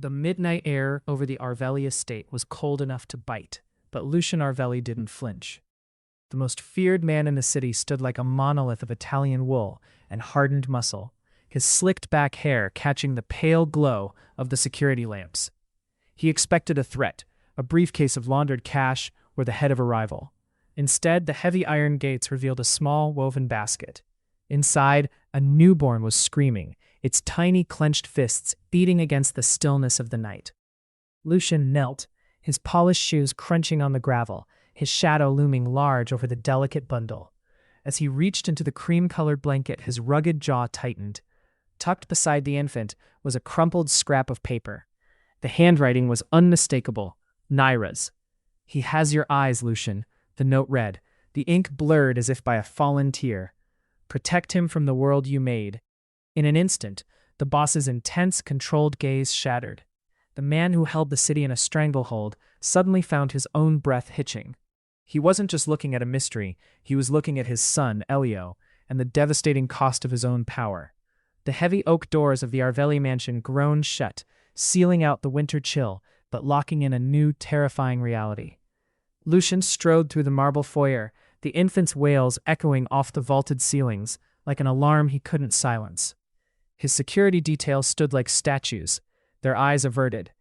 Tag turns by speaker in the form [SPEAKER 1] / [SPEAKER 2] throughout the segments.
[SPEAKER 1] The midnight air over the Arvelli estate was cold enough to bite, but Lucian Arvelli didn't flinch. The most feared man in the city stood like a monolith of Italian wool and hardened muscle, his slicked back hair catching the pale glow of the security lamps. He expected a threat, a briefcase of laundered cash, or the head of a rival. Instead, the heavy iron gates revealed a small woven basket. Inside, a newborn was screaming, its tiny clenched fists beating against the stillness of the night. Lucian knelt, his polished shoes crunching on the gravel, his shadow looming large over the delicate bundle. As he reached into the cream-colored blanket, his rugged jaw tightened. Tucked beside the infant was a crumpled scrap of paper. The handwriting was unmistakable, Naira's. "He has your eyes, Lucian," the note read, the ink blurred as if by a fallen tear. "Protect him from the world you made." In an instant, the boss's intense, controlled gaze shattered. The man who held the city in a stranglehold suddenly found his own breath hitching. He wasn't just looking at a mystery, he was looking at his son, Elio, and the devastating cost of his own power. The heavy oak doors of the Arvelli mansion groaned shut, sealing out the winter chill, but locking in a new, terrifying reality. Lucian strode through the marble foyer, the infant's wails echoing off the vaulted ceilings, like an alarm he couldn't silence. His security detail stood like statues, their eyes averted.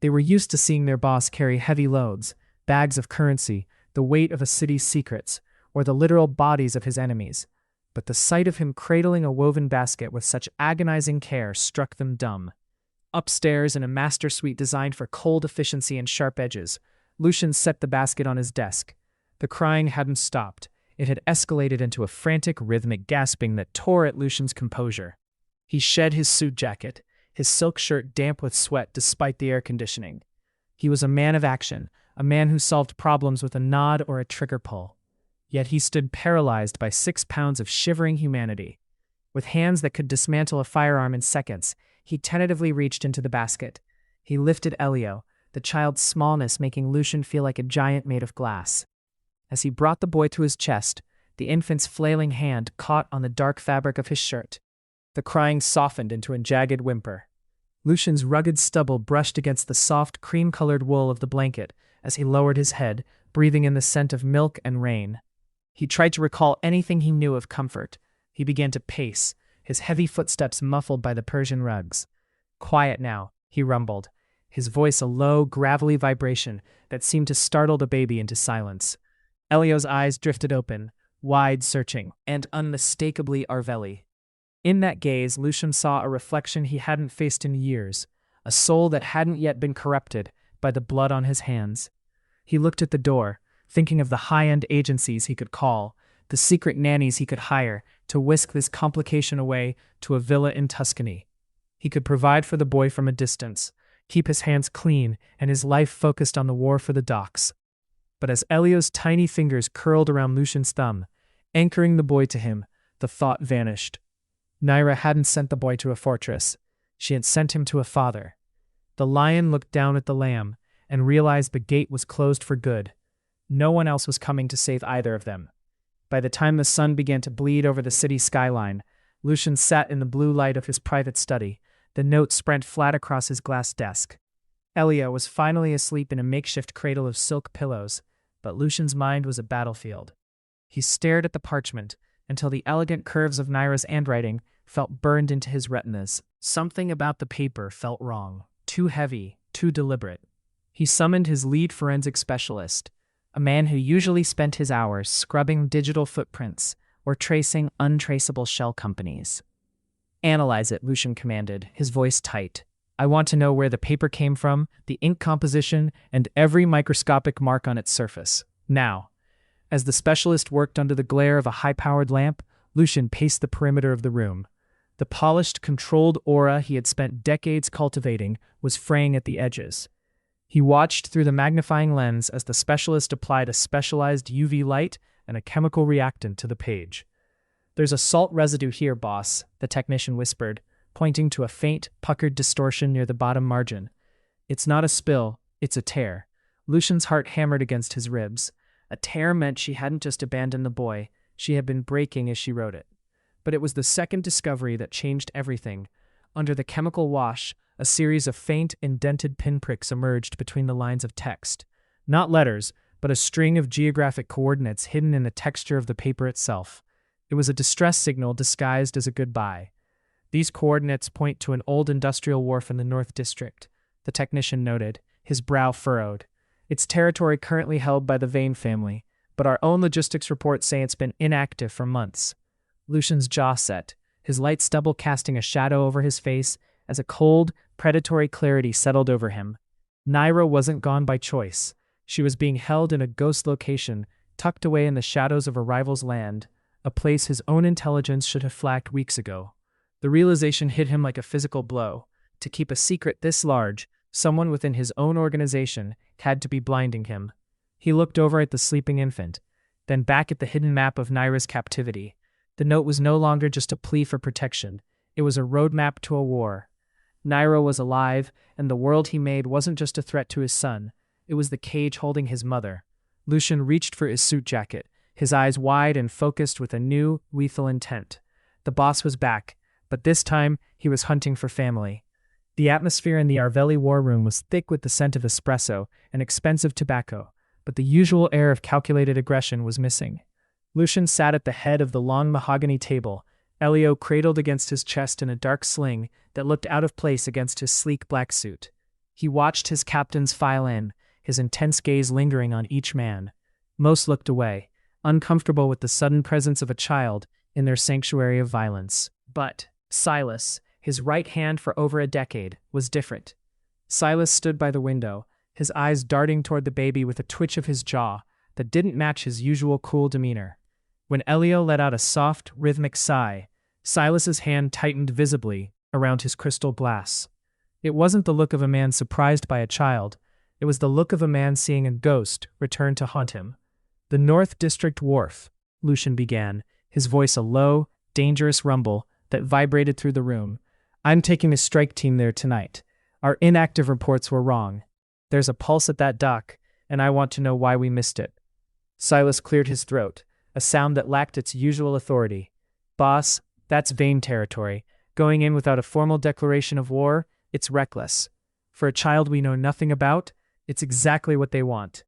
[SPEAKER 1] They were used to seeing their boss carry heavy loads, bags of currency, the weight of a city's secrets, or the literal bodies of his enemies. But the sight of him cradling a woven basket with such agonizing care struck them dumb. Upstairs, in a master suite designed for cold efficiency and sharp edges, Lucian set the basket on his desk. The crying hadn't stopped. It had escalated into a frantic, rhythmic gasping that tore at Lucian's composure. He shed his suit jacket, his silk shirt damp with sweat despite the air conditioning. He was a man of action, a man who solved problems with a nod or a trigger pull. Yet he stood paralyzed by 6 pounds of shivering humanity. With hands that could dismantle a firearm in seconds, he tentatively reached into the basket. He lifted Elio, the child's smallness making Lucian feel like a giant made of glass. As he brought the boy to his chest, the infant's flailing hand caught on the dark fabric of his shirt. The crying softened into a jagged whimper. Lucian's rugged stubble brushed against the soft, cream-colored wool of the blanket as he lowered his head, breathing in the scent of milk and rain. He tried to recall anything he knew of comfort. He began to pace, his heavy footsteps muffled by the Persian rugs. "Quiet now," he rumbled, his voice a low, gravelly vibration that seemed to startle the baby into silence. Elio's eyes drifted open, wide, searching, and unmistakably Arvelli. In that gaze, Lucian saw a reflection he hadn't faced in years, a soul that hadn't yet been corrupted by the blood on his hands. He looked at the door, thinking of the high-end agencies he could call, the secret nannies he could hire to whisk this complication away to a villa in Tuscany. He could provide for the boy from a distance, keep his hands clean and his life focused on the war for the docks. But as Elio's tiny fingers curled around Lucian's thumb, anchoring the boy to him, the thought vanished. Naira hadn't sent the boy to a fortress. She had sent him to a father. The lion looked down at the lamb and realized the gate was closed for good. No one else was coming to save either of them. By the time the sun began to bleed over the city skyline, Lucian sat in the blue light of his private study, the note spread flat across his glass desk. Elio was finally asleep in a makeshift cradle of silk pillows, but Lucian's mind was a battlefield. He stared at the parchment until the elegant curves of Naira's handwriting felt burned into his retinas. Something about the paper felt wrong, too heavy, too deliberate. He summoned his lead forensic specialist, a man who usually spent his hours scrubbing digital footprints or tracing untraceable shell companies. "Analyze it," Lucian commanded, his voice tight. "I want to know where the paper came from, the ink composition, and every microscopic mark on its surface. Now." As the specialist worked under the glare of a high-powered lamp, Lucian paced the perimeter of the room. The polished, controlled aura he had spent decades cultivating was fraying at the edges. He watched through the magnifying lens as the specialist applied a specialized UV light and a chemical reactant to the page. "There's a salt residue here, boss," the technician whispered, pointing to a faint, puckered distortion near the bottom margin. "It's not a spill, it's a tear." Lucian's heart hammered against his ribs. A tear meant she hadn't just abandoned the boy, she had been breaking as she wrote it. But it was the second discovery that changed everything. Under the chemical wash, A series of faint, indented pinpricks emerged between the lines of text. Not letters, but a string of geographic coordinates hidden in the texture of the paper itself. It was a distress signal disguised as a goodbye. These coordinates point to an old industrial wharf in the North District, the technician noted, his brow furrowed. It's territory currently held by the Vane family, but our own logistics reports say it's been inactive for months. Lucian's jaw set, his light stubble casting a shadow over his face as a cold, predatory clarity settled over him. Naira wasn't gone by choice. She was being held in a ghost location, tucked away in the shadows of a rival's land, a place his own intelligence should have flagged weeks ago. The realization hit him like a physical blow. To keep a secret this large, someone within his own organization had to be blinding him. He looked over at the sleeping infant, then back at the hidden map of Naira's captivity. The note was no longer just a plea for protection. It was a roadmap to a war. Naira was alive, and the world he made wasn't just a threat to his son. It was the cage holding his mother. Lucian reached for his suit jacket, his eyes wide and focused with a new, lethal intent. The boss was back, but this time he was hunting for family. The atmosphere in the Arvelli war room was thick with the scent of espresso and expensive tobacco, but the usual air of calculated aggression was missing. Lucian sat at the head of the long mahogany table, Elio cradled against his chest in a dark sling that looked out of place against his sleek black suit. He watched his captains file in, his intense gaze lingering on each man. Most looked away, uncomfortable with the sudden presence of a child in their sanctuary of violence. But Silas, his right hand for over a decade, was different. Silas stood by the window, his eyes darting toward the baby with a twitch of his jaw that didn't match his usual cool demeanor. When Elio let out a soft, rhythmic sigh, Silas's hand tightened visibly around his crystal glass. It wasn't the look of a man surprised by a child. It was the look of a man seeing a ghost return to haunt him. "The North District Wharf," Lucian began, his voice a low, dangerous rumble that vibrated through the room. "I'm taking a strike team there tonight. Our inactive reports were wrong. There's a pulse at that dock, and I want to know why we missed it." Silas cleared his throat, a sound that lacked its usual authority. "Boss, that's Vane territory. Going in without a formal declaration of war, it's reckless. For a child we know nothing about, it's exactly what they want."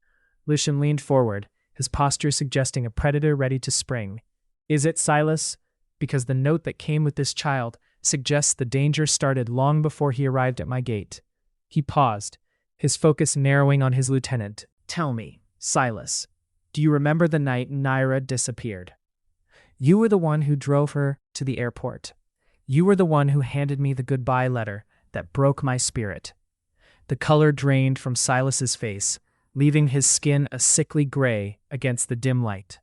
[SPEAKER 1] Lucian leaned forward, his posture suggesting a predator ready to spring. "Is it, Silas? Because the note that came with this child suggests the danger started long before he arrived at my gate." He paused, his focus narrowing on his lieutenant. "Tell me, Silas, do you remember the night Naira disappeared? You were the one who drove her to the airport. You were the one who handed me the goodbye letter that broke my spirit." The color drained from Silas's face, leaving his skin a sickly gray against the dim light.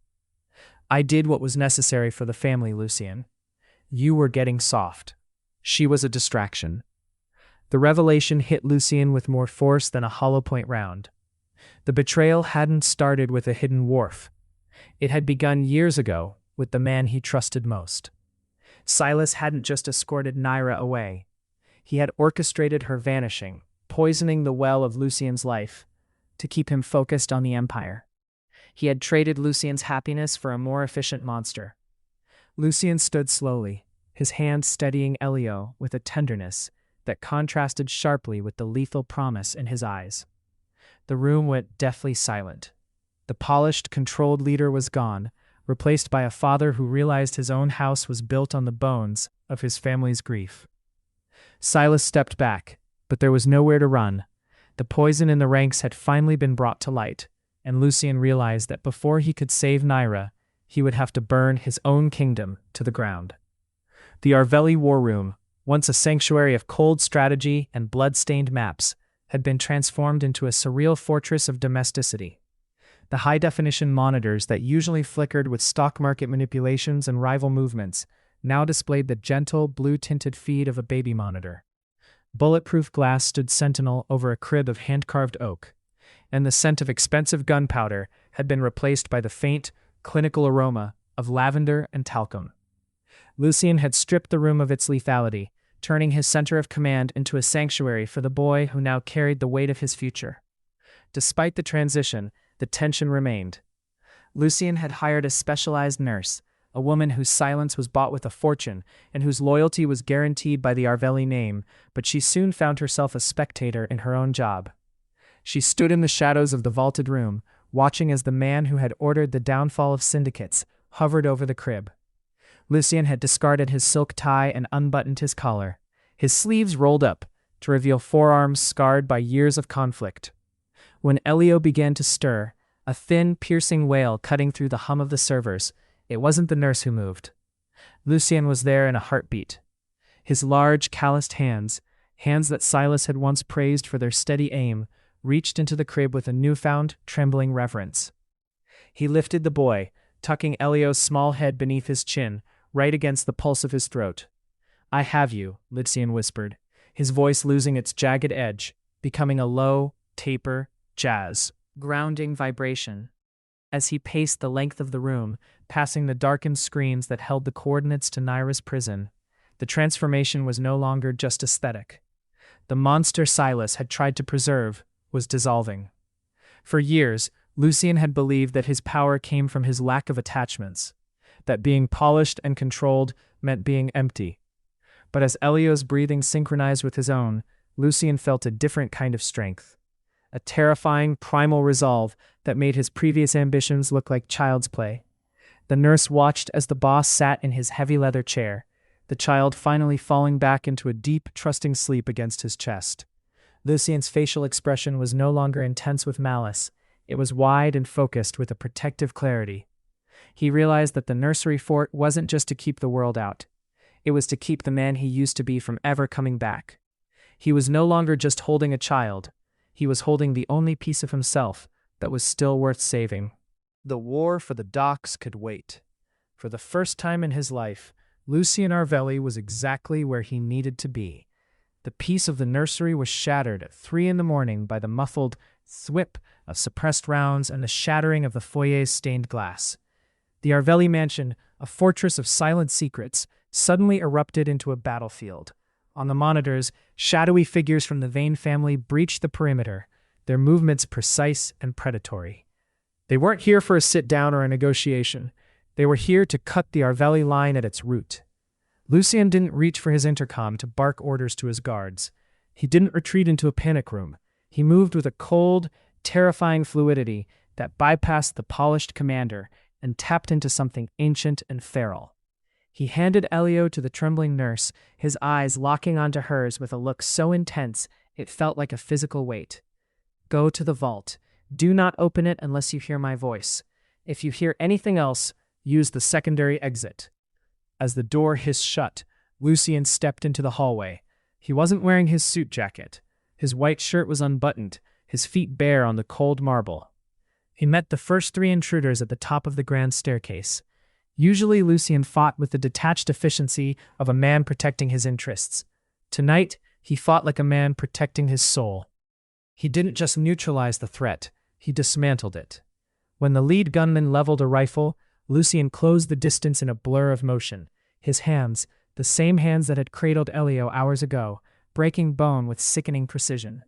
[SPEAKER 1] "I did what was necessary for the family, Lucian. You were getting soft. She was a distraction." The revelation hit Lucian with more force than a hollow point round. The betrayal hadn't started with a hidden wharf. It had begun years ago with the man he trusted most. Silas hadn't just escorted Naira away. He had orchestrated her vanishing, poisoning the well of Lucian's life to keep him focused on the Empire. He had traded Lucian's happiness for a more efficient monster. Lucian stood slowly, his hand steadying Elio with a tenderness that contrasted sharply with the lethal promise in his eyes. The room went deathly silent. The polished, controlled leader was gone, replaced by a father who realized his own house was built on the bones of his family's grief. Silas stepped back, but there was nowhere to run. The poison in the ranks had finally been brought to light, and Lucian realized that before he could save Naira, he would have to burn his own kingdom to the ground. The Arvelli war room, once a sanctuary of cold strategy and blood-stained maps, had been transformed into a surreal fortress of domesticity. The high-definition monitors that usually flickered with stock market manipulations and rival movements now displayed the gentle, blue-tinted feed of a baby monitor. Bulletproof glass stood sentinel over a crib of hand-carved oak, and the scent of expensive gunpowder had been replaced by the faint, clinical aroma of lavender and talcum. Lucian had stripped the room of its lethality, turning his center of command into a sanctuary for the boy who now carried the weight of his future. Despite the transition, the tension remained. Lucian had hired a specialized nurse, a woman whose silence was bought with a fortune and whose loyalty was guaranteed by the Arveli name, but she soon found herself a spectator in her own job. She stood in the shadows of the vaulted room, watching as the man who had ordered the downfall of syndicates hovered over the crib. Lucien had discarded his silk tie and unbuttoned his collar, his sleeves rolled up to reveal forearms scarred by years of conflict. When Elio began to stir, a thin, piercing wail cutting through the hum of the servers, it wasn't the nurse who moved. Lucien was there in a heartbeat. His large, calloused hands that Silas had once praised for their steady aim, reached into the crib with a newfound, trembling reverence. He lifted the boy, tucking Elio's small head beneath his chin, right against the pulse of his throat. "I have you," Lucien whispered, his voice losing its jagged edge, becoming a low, taper, jazz, grounding vibration. As he paced the length of the room, passing the darkened screens that held the coordinates to Naira's prison, the transformation was no longer just aesthetic. The monster Silas had tried to preserve was dissolving. For years, Lucien had believed that his power came from his lack of attachments, that being polished and controlled meant being empty. But as Elio's breathing synchronized with his own, Lucien felt a different kind of strength. A terrifying, primal resolve that made his previous ambitions look like child's play. The nurse watched as the boss sat in his heavy leather chair, the child finally falling back into a deep, trusting sleep against his chest. Lucien's facial expression was no longer intense with malice. It was wide and focused with a protective clarity. He realized that the nursery fort wasn't just to keep the world out. It was to keep the man he used to be from ever coming back. He was no longer just holding a child. He was holding the only piece of himself that was still worth saving. The war for the docks could wait. For the first time in his life, Lucien Arveli was exactly where he needed to be. The peace of the nursery was shattered at 3 a.m. by the muffled thwip of suppressed rounds and the shattering of the foyer's stained glass. The Arveli mansion, a fortress of silent secrets, suddenly erupted into a battlefield. On the monitors, shadowy figures from the Vane family breached the perimeter, their movements precise and predatory. They weren't here for a sit-down or a negotiation. They were here to cut the Arveli line at its root. Lucien didn't reach for his intercom to bark orders to his guards. He didn't retreat into a panic room. He moved with a cold, terrifying fluidity that bypassed the polished commander and tapped into something ancient and feral. He handed Elio to the trembling nurse, his eyes locking onto hers with a look so intense it felt like a physical weight. "Go to the vault. Do not open it unless you hear my voice. If you hear anything else, use the secondary exit." As the door hissed shut, Lucien stepped into the hallway. He wasn't wearing his suit jacket. His white shirt was unbuttoned, his feet bare on the cold marble. He met the first 3 intruders at the top of the grand staircase. Usually Lucien fought with the detached efficiency of a man protecting his interests. Tonight, he fought like a man protecting his soul. He didn't just neutralize the threat, he dismantled it. When the lead gunman leveled a rifle, Lucien closed the distance in a blur of motion. His hands, the same hands that had cradled Elio hours ago, breaking bone with sickening precision.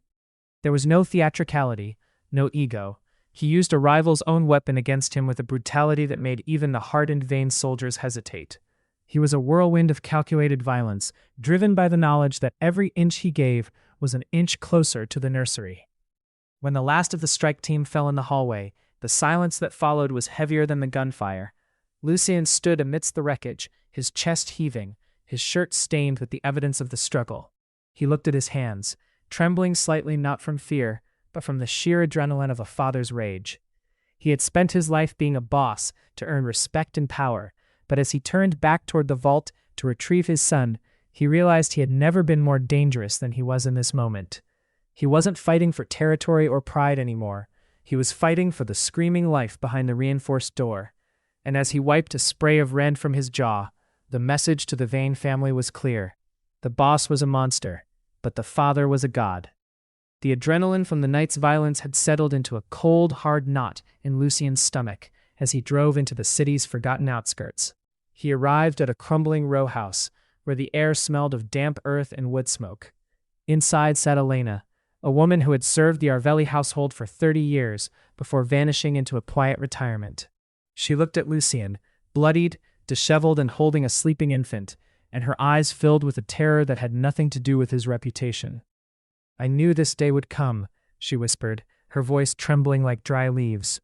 [SPEAKER 1] There was no theatricality, no ego. He used a rival's own weapon against him with a brutality that made even the hardened Vane soldiers hesitate. He was a whirlwind of calculated violence, driven by the knowledge that every inch he gave was an inch closer to the nursery. When the last of the strike team fell in the hallway, the silence that followed was heavier than the gunfire. Lucien stood amidst the wreckage, his chest heaving, his shirt stained with the evidence of the struggle. He looked at his hands, trembling slightly not from fear, but from the sheer adrenaline of a father's rage. He had spent his life being a boss to earn respect and power, but as he turned back toward the vault to retrieve his son, he realized he had never been more dangerous than he was in this moment. He wasn't fighting for territory or pride anymore. He was fighting for the screaming life behind the reinforced door. And as he wiped a spray of red from his jaw, the message to the Vane family was clear. The boss was a monster, but the father was a god. The adrenaline from the night's violence had settled into a cold, hard knot in Lucien's stomach as he drove into the city's forgotten outskirts. He arrived at a crumbling row house where the air smelled of damp earth and wood smoke. Inside sat Elena, a woman who had served the Arveli household for 30 years before vanishing into a quiet retirement. She looked at Lucien, bloodied, disheveled and holding a sleeping infant, and her eyes filled with a terror that had nothing to do with his reputation. "I knew this day would come," she whispered, her voice trembling like dry leaves.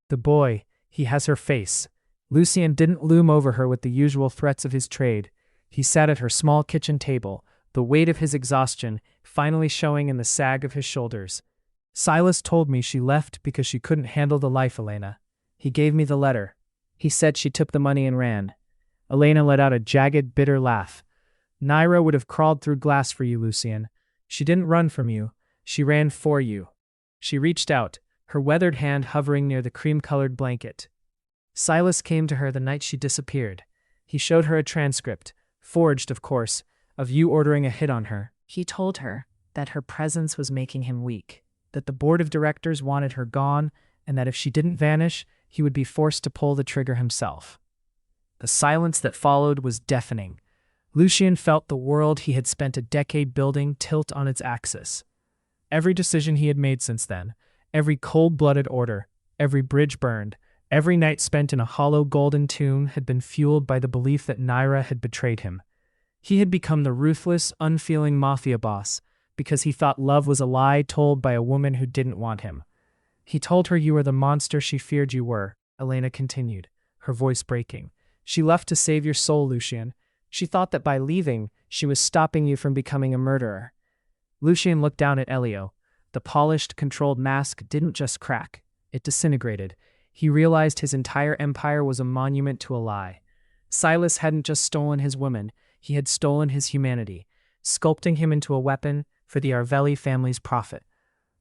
[SPEAKER 1] "The boy, he has her face." Lucien didn't loom over her with the usual threats of his trade. He sat at her small kitchen table, the weight of his exhaustion finally showing in the sag of his shoulders. "Silas told me she left because she couldn't handle the life, Elena. He gave me the letter. He said she took the money and ran." Elena let out a jagged, bitter laugh. "Naira would have crawled through glass for you, Lucien. She didn't run from you. She ran for you." She reached out, her weathered hand hovering near the cream-colored blanket. "Silas came to her the night she disappeared. He showed her a transcript, forged, of course, of you ordering a hit on her. He told her that her presence was making him weak, that the board of directors wanted her gone, and that if she didn't vanish, he would be forced to pull the trigger himself." The silence that followed was deafening. Lucien felt the world he had spent a decade building tilt on its axis. Every decision he had made since then, every cold-blooded order, every bridge burned, every night spent in a hollow golden tomb had been fueled by the belief that Naira had betrayed him. He had become the ruthless, unfeeling Mafia boss because he thought love was a lie told by a woman who didn't want him. "He told her you were the monster she feared you were," Elena continued, her voice breaking. "She left to save your soul, Lucien. She thought that by leaving, she was stopping you from becoming a murderer." Lucien looked down at Elio. The polished, controlled mask didn't just crack. It disintegrated. He realized his entire empire was a monument to a lie. Silas hadn't just stolen his woman, he had stolen his humanity, sculpting him into a weapon for the Arvelli family's profit.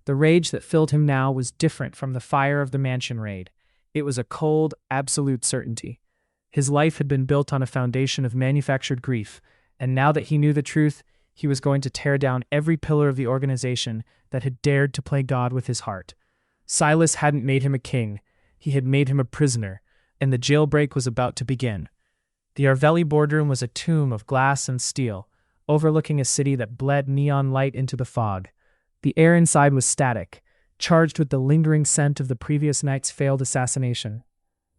[SPEAKER 1] The rage that filled him now was different from the fire of the mansion raid. It was a cold, absolute certainty. His life had been built on a foundation of manufactured grief, and now that he knew the truth, he was going to tear down every pillar of the organization that had dared to play God with his heart. Silas hadn't made him a king, he had made him a prisoner, and the jailbreak was about to begin. The Arvelli boardroom was a tomb of glass and steel, overlooking a city that bled neon light into the fog. The air inside was static, charged with the lingering scent of the previous night's failed assassination.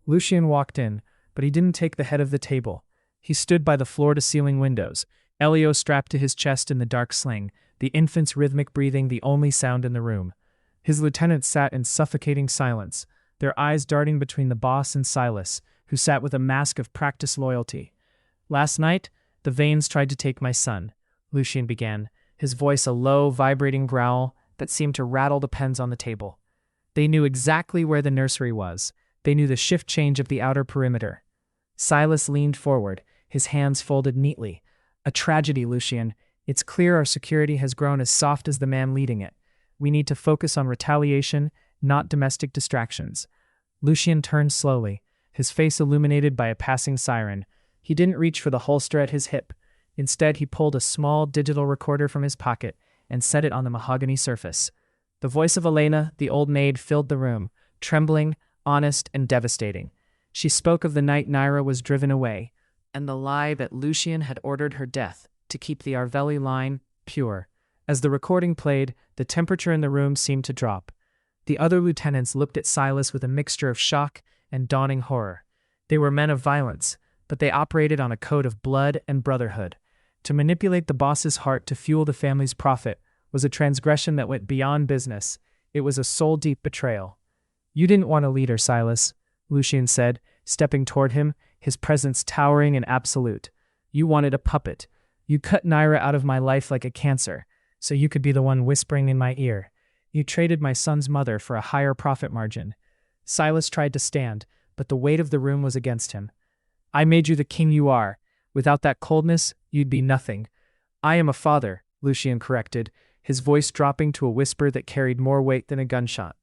[SPEAKER 1] Lucien walked in, but he didn't take the head of the table. He stood by the floor-to-ceiling windows, Elio strapped to his chest in the dark sling, the infant's rhythmic breathing the only sound in the room. His lieutenants sat in suffocating silence, their eyes darting between the boss and Silas, who sat with a mask of practiced loyalty. "Last night, the Vanes tried to take my son," Lucien began, his voice a low, vibrating growl that seemed to rattle the pens on the table. "They knew exactly where the nursery was. They knew the shift change of the outer perimeter." Silas leaned forward, his hands folded neatly. "A tragedy, Lucien. It's clear our security has grown as soft as the man leading it. We need to focus on retaliation, not domestic distractions." Lucien turned slowly, his face illuminated by a passing siren. He didn't reach for the holster at his hip. Instead, he pulled a small digital recorder from his pocket and set it on the mahogany surface. The voice of Elena, the old maid, filled the room, trembling, honest, and devastating. She spoke of the night Naira was driven away, and the lie that Lucien had ordered her death to keep the Arvelli line pure. As the recording played, the temperature in the room seemed to drop. The other lieutenants looked at Silas with a mixture of shock and dawning horror. They were men of violence, but they operated on a code of blood and brotherhood. To manipulate the boss's heart to fuel the family's profit was a transgression that went beyond business. It was a soul-deep betrayal. "You didn't want a leader, Silas," Lucien said, stepping toward him, his presence towering and absolute. "You wanted a puppet. You cut Naira out of my life like a cancer, so you could be the one whispering in my ear. You traded my son's mother for a higher profit margin." Silas tried to stand, but the weight of the room was against him. "I made you the king you are. Without that coldness, you'd be nothing." "I am a father," Lucien corrected, his voice dropping to a whisper that carried more weight than a gunshot.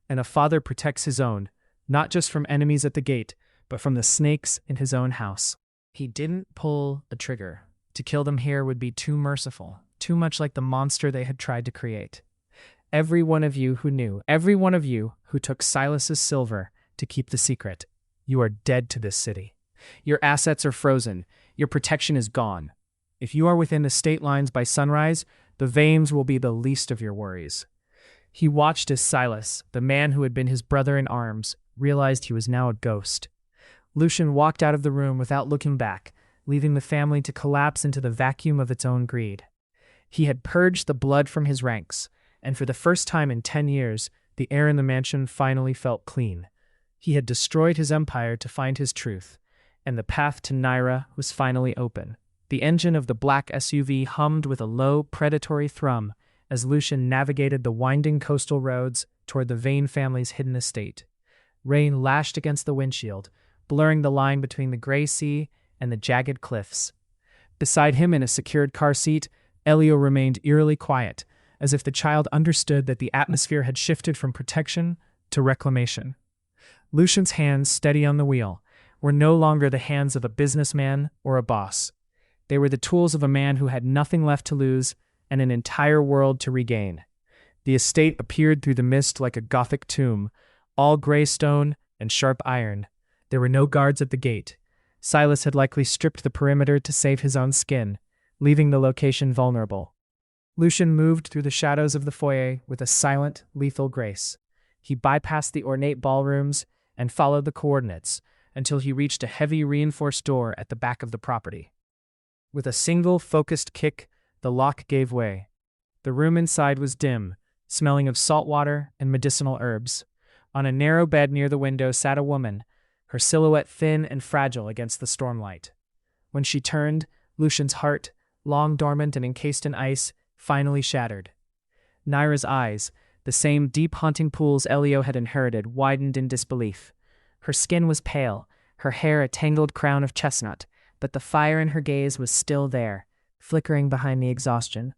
[SPEAKER 1] "And a father protects his own, not just from enemies at the gate, but from the snakes in his own house." He didn't pull the trigger. To kill them here would be too merciful, too much like the monster they had tried to create. "Every one of you who knew, every one of you who took Silas's silver to keep the secret, you are dead to this city. Your assets are frozen. Your protection is gone. If you are within the state lines by sunrise, the Vames will be the least of your worries." He watched as Silas, the man who had been his brother in arms, realized he was now a ghost. Lucian walked out of the room without looking back, leaving the family to collapse into the vacuum of its own greed. He had purged the blood from his ranks, and for the first time in 10 years, the air in the mansion finally felt clean. He had destroyed his empire to find his truth, and the path to Naira was finally open. The engine of the black SUV hummed with a low, predatory thrum as Lucian navigated the winding coastal roads toward the Vane family's hidden estate. Rain lashed against the windshield, blurring the line between the gray sea and the jagged cliffs. Beside him in a secured car seat, Elio remained eerily quiet, as if the child understood that the atmosphere had shifted from protection to reclamation. Lucian's hands, steady on the wheel, were no longer the hands of a businessman or a boss. They were the tools of a man who had nothing left to lose and an entire world to regain. The estate appeared through the mist like a Gothic tomb, all gray stone and sharp iron. There were no guards at the gate. Silas had likely stripped the perimeter to save his own skin, leaving the location vulnerable. Lucian moved through the shadows of the foyer with a silent, lethal grace. He bypassed the ornate ballrooms and followed the coordinates until he reached a heavy reinforced door at the back of the property. With a single, focused kick, the lock gave way. The room inside was dim, smelling of salt water and medicinal herbs. On a narrow bed near the window sat a woman, her silhouette thin and fragile against the stormlight. When she turned, Lucian's heart, long dormant and encased in ice, finally shattered. Naira's eyes, the same deep haunting pools Elio had inherited, widened in disbelief. Her skin was pale, her hair a tangled crown of chestnut, but the fire in her gaze was still there, flickering behind the exhaustion.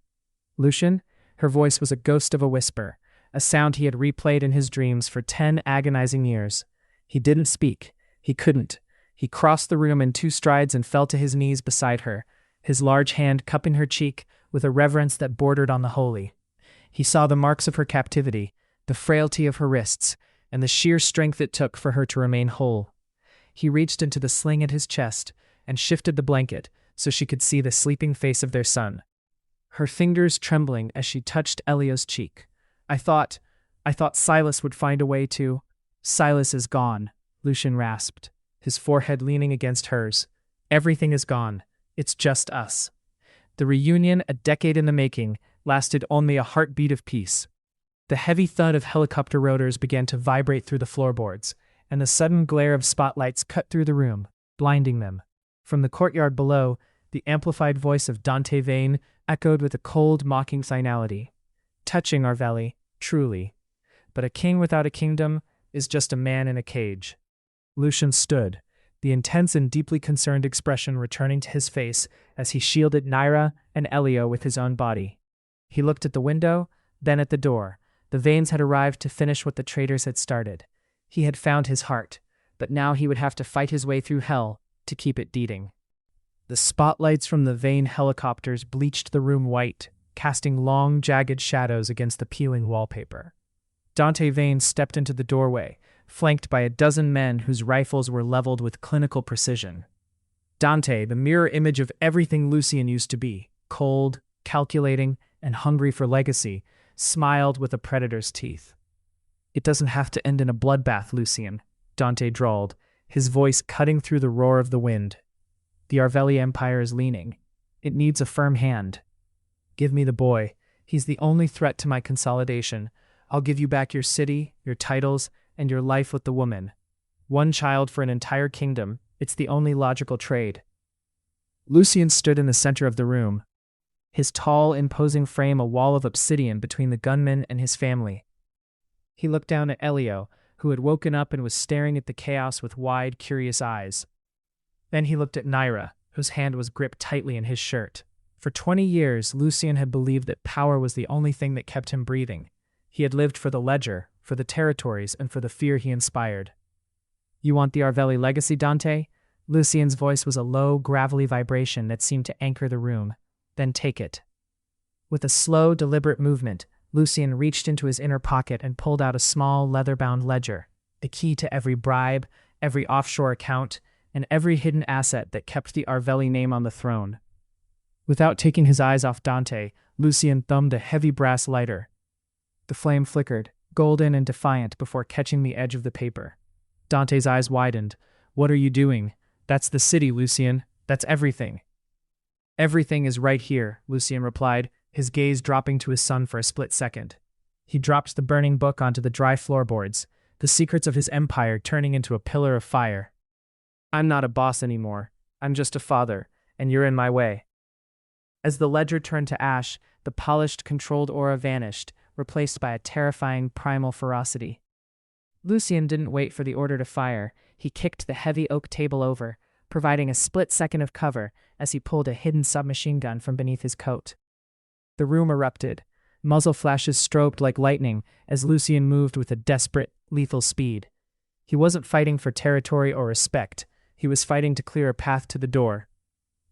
[SPEAKER 1] Lucian? Her voice was a ghost of a whisper, a sound he had replayed in his dreams for 10 agonizing years. He didn't speak. He couldn't. He crossed the room in 2 strides and fell to his knees beside her, his large hand cupping her cheek with a reverence that bordered on the holy. He saw the marks of her captivity, the frailty of her wrists, and the sheer strength it took for her to remain whole. He reached into the sling at his chest and shifted the blanket so she could see the sleeping face of their son. Her fingers trembling as she touched Elio's cheek. I thought Silas would find a way to... Silas is gone, Lucian rasped, his forehead leaning against hers. Everything is gone. It's just us. The reunion, a decade in the making, lasted only a heartbeat of peace. The heavy thud of helicopter rotors began to vibrate through the floorboards, and the sudden glare of spotlights cut through the room, blinding them. From the courtyard below, the amplified voice of Dante Vane echoed with a cold, mocking finality. Touching, Arvelli, truly. But a king without a kingdom is just a man in a cage. Lucian stood, the intense and deeply concerned expression returning to his face as he shielded Naira and Elio with his own body. He looked at the window, then at the door. The Vanes had arrived to finish what the traitors had started. He had found his heart, but now he would have to fight his way through hell to keep it beating. The spotlights from the Vane helicopters bleached the room white, casting long, jagged shadows against the peeling wallpaper. Dante Vane stepped into the doorway, flanked by a dozen men whose rifles were leveled with clinical precision. Dante, the mirror image of everything Lucian used to be, cold, calculating, and hungry for legacy, smiled with a predator's teeth. It doesn't have to end in a bloodbath, Lucian, Dante drawled, his voice cutting through the roar of the wind. The Arvelli Empire is leaning. It needs a firm hand. Give me the boy. He's the only threat to my consolidation. I'll give you back your city, your titles, and your life with the woman. One child for an entire kingdom. It's the only logical trade. Lucian stood in the center of the room, his tall, imposing frame a wall of obsidian between the gunman and his family. He looked down at Elio, who had woken up and was staring at the chaos with wide, curious eyes. Then he looked at Naira, whose hand was gripped tightly in his shirt. For 20 years, Lucian had believed that power was the only thing that kept him breathing. He had lived for the ledger, for the territories, and for the fear he inspired. You want the Arvelli legacy, Dante? Lucian's voice was a low, gravelly vibration that seemed to anchor the room. Then take it. With a slow, deliberate movement, Lucian reached into his inner pocket and pulled out a small, leather-bound ledger, the key to every bribe, every offshore account, and every hidden asset that kept the Arvelli name on the throne. Without taking his eyes off Dante, Lucian thumbed a heavy brass lighter. The flame flickered, golden and defiant, before catching the edge of the paper. Dante's eyes widened, What are you doing? That's the city, Lucien. That's everything. Everything is right here, Lucien replied, his gaze dropping to his son for a split second. He dropped the burning book onto the dry floorboards, the secrets of his empire turning into a pillar of fire. I'm not a boss anymore. I'm just a father, and you're in my way. As the ledger turned to ash, the polished, controlled aura vanished, replaced by a terrifying primal ferocity. Lucien didn't wait for the order to fire. He kicked the heavy oak table over, providing a split second of cover as he pulled a hidden submachine gun from beneath his coat. The room erupted. Muzzle flashes strobed like lightning as Lucien moved with a desperate, lethal speed. He wasn't fighting for territory or respect. He was fighting to clear a path to the door.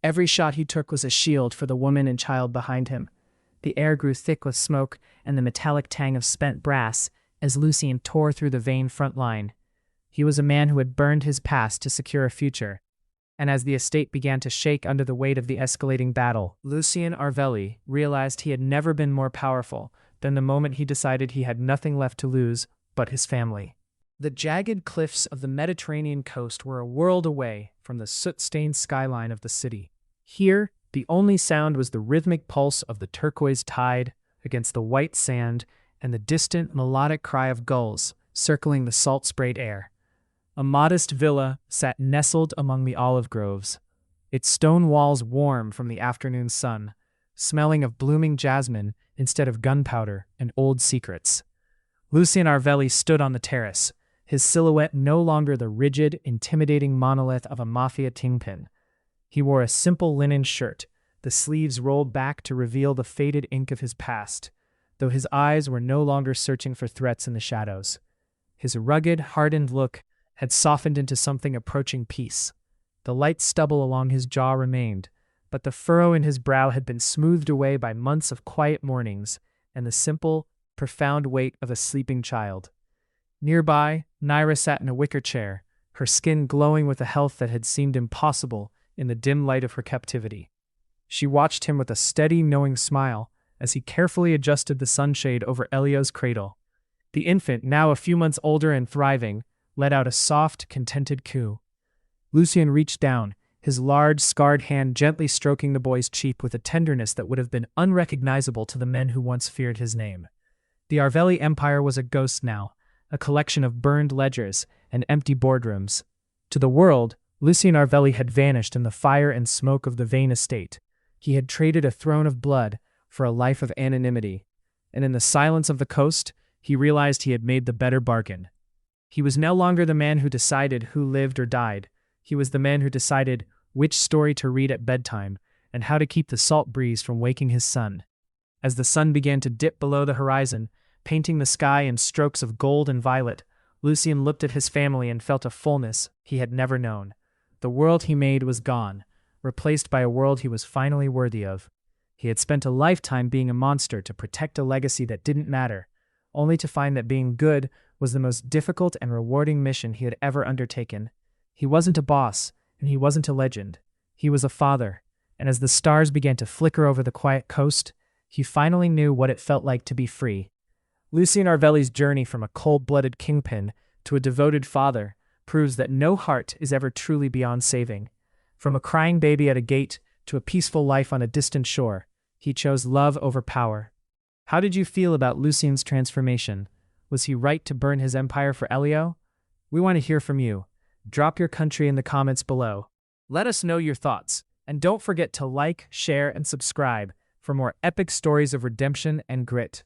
[SPEAKER 1] Every shot he took was a shield for the woman and child behind him. The air grew thick with smoke and the metallic tang of spent brass as Lucien tore through the vain front line. He was a man who had burned his past to secure a future. And as the estate began to shake under the weight of the escalating battle, Lucien Arvelli realized he had never been more powerful than the moment he decided he had nothing left to lose but his family. The jagged cliffs of the Mediterranean coast were a world away from the soot-stained skyline of the city. Here, the only sound was the rhythmic pulse of the turquoise tide against the white sand and the distant melodic cry of gulls circling the salt-sprayed air. A modest villa sat nestled among the olive groves, its stone walls warm from the afternoon sun, smelling of blooming jasmine instead of gunpowder and old secrets. Lucien Arvelli stood on the terrace, his silhouette no longer the rigid, intimidating monolith of a Mafia kingpin. He wore a simple linen shirt, the sleeves rolled back to reveal the faded ink of his past, though his eyes were no longer searching for threats in the shadows. His rugged, hardened look had softened into something approaching peace. The light stubble along his jaw remained, but the furrow in his brow had been smoothed away by months of quiet mornings and the simple, profound weight of a sleeping child. Nearby, Naira sat in a wicker chair, her skin glowing with a health that had seemed impossible in the dim light of her captivity. She watched him with a steady, knowing smile as he carefully adjusted the sunshade over Elio's cradle. The infant, now a few months older and thriving, let out a soft, contented coo. Lucien reached down, his large, scarred hand gently stroking the boy's cheek with a tenderness that would have been unrecognizable to the men who once feared his name. The Arvelli Empire was a ghost now, a collection of burned ledgers and empty boardrooms. To the world, Lucien Arvelli had vanished in the fire and smoke of the vain estate. He had traded a throne of blood for a life of anonymity, and in the silence of the coast, he realized he had made the better bargain. He was no longer the man who decided who lived or died. He was the man who decided which story to read at bedtime and how to keep the salt breeze from waking his son. As the sun began to dip below the horizon, painting the sky in strokes of gold and violet, Lucien looked at his family and felt a fullness he had never known. The world he made was gone, replaced by a world he was finally worthy of. He had spent a lifetime being a monster to protect a legacy that didn't matter, only to find that being good was the most difficult and rewarding mission he had ever undertaken. He wasn't a boss, and he wasn't a legend. He was a father, and as the stars began to flicker over the quiet coast, he finally knew what it felt like to be free. Lucien Arvelli's journey from a cold-blooded kingpin to a devoted father proves that no heart is ever truly beyond saving. From a crying baby at a gate to a peaceful life on a distant shore, he chose love over power. How did you feel about Lucien's transformation? Was he right to burn his empire for Elio? We want to hear from you. Drop your country in the comments below. Let us know your thoughts, and don't forget to like, share, and subscribe for more epic stories of redemption and grit.